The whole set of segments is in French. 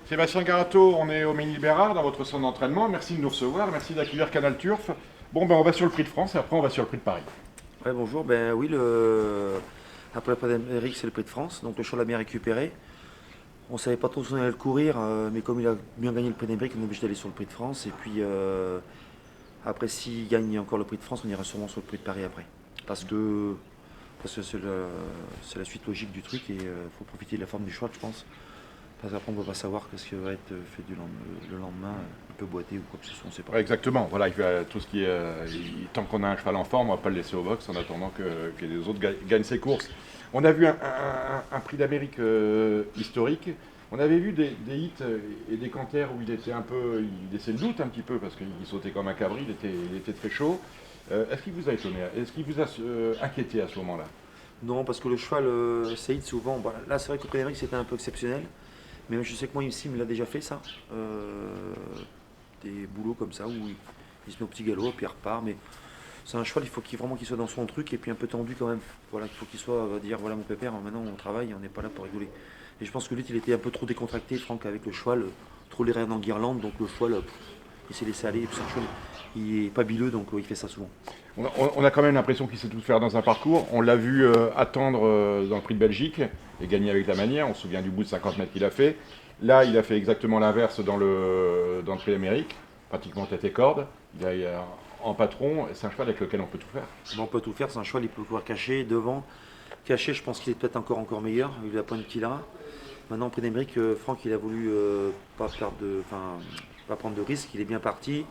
Sébastien Garato, on est au Ménil-Bérard dans votre centre d'entraînement. Merci de nous recevoir, merci d'accueillir Canal Turf. Bon, ben on va sur le Prix de France et après on va sur le Prix de Paris. Ouais, bonjour, ben oui, après la Prix d'Amérique, c'est le Prix de France, donc le cheval a bien récupéré. On ne savait pas trop si on allait le courir, mais comme il a bien gagné le Prix d'Amérique, on est obligé d'aller sur le Prix de France. Et puis après, s'il gagne encore le Prix de France, on ira sûrement sur le Prix de Paris après. Parce que c'est la suite logique du truc et il faut profiter de la forme du cheval, je pense. Parce qu'après, on ne peut pas savoir ce qui va être fait le lendemain. Il peut boiter ou quoi que ce soit, on ne sait pas. Ouais, exactement, voilà, tout ce qui est. Tant qu'on a un cheval en forme, on ne va pas le laisser au box en attendant que les autres gagnent ses courses. On a vu un Prix d'Amérique historique. On avait vu des hits et des canters où il était un peu. Il laissait le doute un petit peu parce qu'il sautait comme un cabri, il était très chaud. Est-ce qu'il vous a étonné? Est-ce qu'il vous a inquiété à ce moment-là? Non, parce que le cheval, Saïd, souvent, bah, là c'est vrai que le Prix d'Amérique c'était un peu exceptionnel. Mais je sais que moi ici, il me l'a déjà fait ça. Des boulots comme ça où il se met au petit galop et puis il repart. Mais c'est un cheval, il faut vraiment qu'il soit dans son truc et puis un peu tendu quand même. Voilà, il faut qu'il soit, va dire voilà mon pépère, maintenant on travaille, on n'est pas là pour rigoler. Et je pense que lui, il était un peu trop décontracté, Franck, avec le cheval, trop les rênes en guirlande, donc le cheval, il s'est laissé aller. Et puis c'est un cheval, il est pas bileux, donc il fait ça souvent. On a quand même l'impression qu'il sait tout faire dans un parcours. On l'a vu attendre dans le Prix de Belgique et gagner avec la manière. On se souvient du bout de 50 mètres qu'il a fait. Là, il a fait exactement l'inverse dans le Prix d'Amérique, pratiquement tête et corde. En patron, c'est un cheval avec lequel on peut tout faire. On peut tout faire, c'est un cheval, il peut pouvoir cacher devant. Caché, je pense qu'il est peut-être encore meilleur, vu la pointe qu'il a. Maintenant, au Prix d'Amérique, Franck, il a voulu pas prendre de risques, il est bien parti.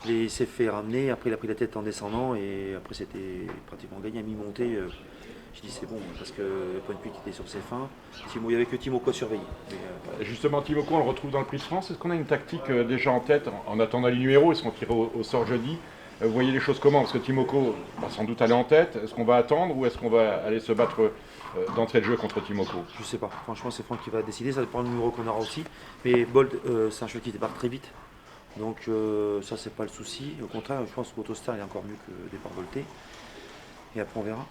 Il s'est fait ramener, après il a pris la tête en descendant et après c'était pratiquement gagné à mi-montée. Je dis c'est bon parce que le point de vue qui était sur ses fins. Il n'y avait que Timoko à surveiller. Mais, Justement, Timoko, on le retrouve dans le Prix de France. Est-ce qu'on a une tactique déjà en tête en attendant les numéros? Est-ce qu'on tire au sort jeudi? Vous voyez les choses comment? Parce que Timoko va sans doute aller en tête. Est-ce qu'on va attendre ou est-ce qu'on va aller se battre d'entrée de jeu contre Timoko? je sais pas, franchement c'est Franck qui va décider, ça dépend du numéro qu'on aura aussi. Mais Bold, c'est un cheval qui débarque très vite. Donc ça c'est pas le souci. Au contraire, je pense qu'Autostar est encore mieux que Départ Volté. Et après on verra.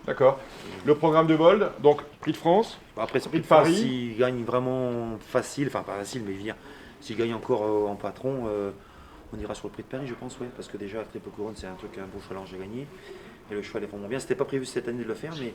D'accord. Le programme de Bold, donc Prix de France, Après, c'est Prix de France, Paris. s'il gagne vraiment facile, enfin pas facile, mais je veux dire, s'il gagne encore en patron, on ira sur le Prix de Paris, je pense, ouais, parce que déjà, la Triple Couronne, c'est un truc, un beau cheval j'ai gagné, et le cheval est vraiment bien. C'était pas prévu cette année de le faire, mais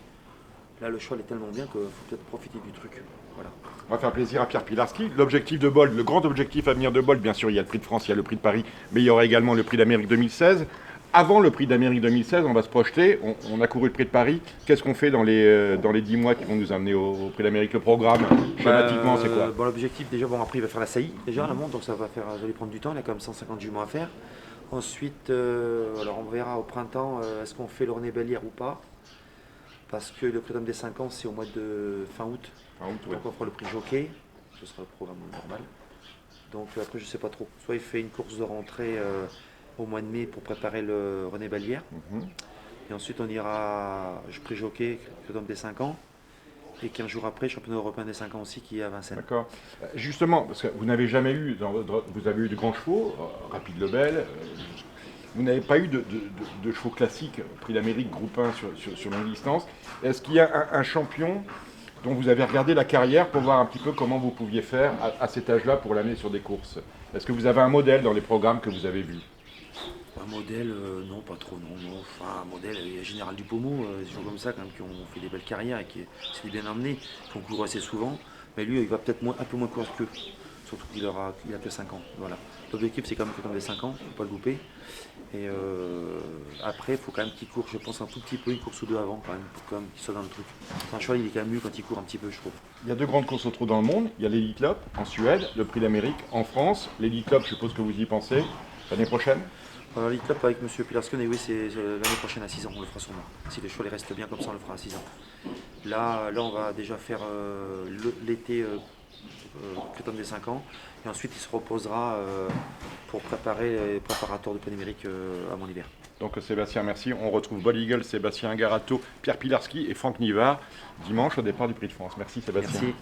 là, le cheval est tellement bien qu'il faut peut-être profiter du truc. Voilà. On va faire plaisir à Pierre Pilarski. L'objectif de Bold, le grand objectif à venir de Bold, bien sûr, il y a le Prix de France, il y a le Prix de Paris, mais il y aura également le Prix d'Amérique 2016. Avant le Prix d'Amérique 2016, on va se projeter. On a couru le Prix de Paris. Qu'est-ce qu'on fait dans les 10 mois qui vont nous amener au Prix d'Amérique? Le programme, schématiquement, c'est quoi? Bon, l'objectif, déjà, bon, après, il va faire la saillie, déjà, la montre, donc ça va lui prendre du temps, il a quand même 150 juments à faire. Ensuite, alors on verra au printemps, est-ce qu'on fait le René Bellière ou pas? Parce que le Prix des 5 ans, c'est au mois de fin août. Fin août, ouais. Donc on fera le prix jockey, ce sera le programme normal. Donc après, je sais pas trop. Soit il fait une course de rentrée au mois de mai pour préparer le René Bellière. Mhm. Et ensuite, on ira prix jockey, Prix des 5 ans. Et 15 jours après, championnat européen des 5 ans aussi qui est à Vincennes. D'accord. Justement, parce que vous n'avez jamais eu, vous avez eu de grands chevaux, Rapide Lebel, vous n'avez pas eu de chevaux classiques, Prix d'Amérique, groupe 1 sur longue distance. Est-ce qu'il y a un champion dont vous avez regardé la carrière pour voir un petit peu comment vous pouviez faire à cet âge-là pour l'amener sur des courses? Est-ce que vous avez un modèle dans les programmes que vous avez vus? Un modèle, non, pas trop, non. Enfin, un modèle, il y a Général Dupaumeau, des gens comme ça quand même, qui ont fait des belles carrières et qui s'est bien emmené, qui ont couru assez souvent. Mais lui, il va peut-être un peu moins courir qu'eux. Surtout qu'il a que 5 ans. Voilà. L'objectif, c'est quand même que dans les 5 ans, il ne faut pas le louper. Et après, il faut quand même qu'il court, je pense, un tout petit peu, une course ou deux avant, quand même, pour quand même qu'il soit dans le truc. Un cheval, il est quand même mieux quand il court un petit peu, je trouve. Il y a deux grandes courses au trot dans le monde. Il y a l'Elite Lopp en Suède, le Prix d'Amérique en France. L'Elite Lopp, je suppose que vous y pensez, l'année prochaine? Alors, l'Elite Lopp avec M. Pilarsken, et oui, c'est l'année prochaine à 6 ans, on le fera sûrement. Si les cheval reste bien comme ça, on le fera à 6 ans. Là, on va déjà faire l'été Créton des 5 ans. Et ensuite, il se reposera pour préparer les préparateurs du Prix d'Amérique avant l'hiver. Donc Sébastien, merci. On retrouve Bold Eagle, Sébastien Garato, Pierre Pilarski et Franck Nivard dimanche au départ du Prix de France. Merci Sébastien. Merci.